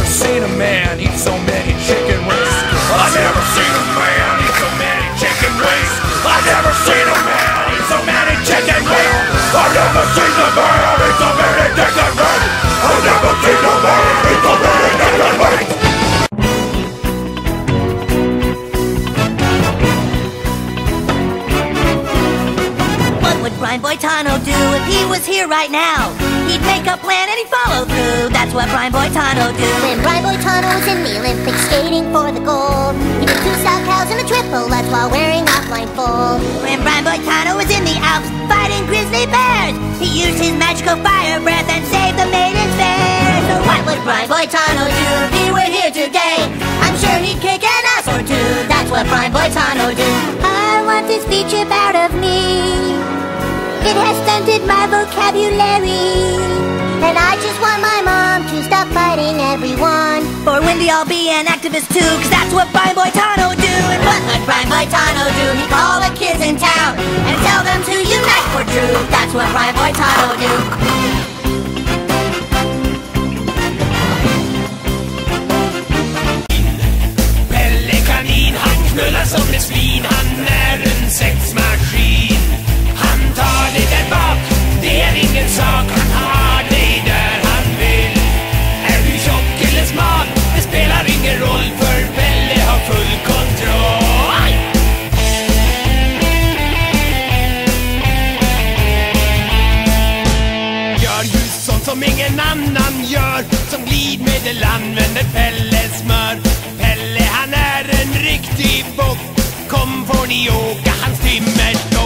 seen a man eat so many chicken wings. I've never seen a man eat so many chicken wings. I've never seen a man eat so many chicken wings. I've never seen a man eat so many chicken wings. I've never seen a man eat so many chicken wings. What would Brian Boitano do if he was here right now? He'd make a plan and he'd follow through. That's what Brian Boitano do. When Brian Boitano was in the Olympics skating for the gold, he did 2 sow cows and a triple, that's while wearing a blindfold. When Brian Boitano was in the Alps fighting grizzly bears, he used his magical fire breath and saved the maidens fair. So what would Brian Boitano do if he were here today? I'm sure he'd kick an ass or two. That's what Brian Boitano do. I want this feature out of me. It has stunted my vocabulary, and I just want my mom to stop fighting everyone. For Wendy, I'll be an activist too, cause that's what Brian Boitano do. And what would Brian Boitano do? He'd call the kids in town and tell them to unite for truth. That's what Brian Boitano do. Pelle Kanin, han knullar som ett svin. Han är en sexmaskin. Han tar dig där bak, det är ingen sak. Han har dig där han vill. Är du tjock eller smal, det spelar ingen roll, för Pelle har full kontroll. Gör just sånt som ingen annan gör. Som glidmedel använder Pelle smör. Pelle han är en riktig bock. Kom får ni åka hans timmerstock.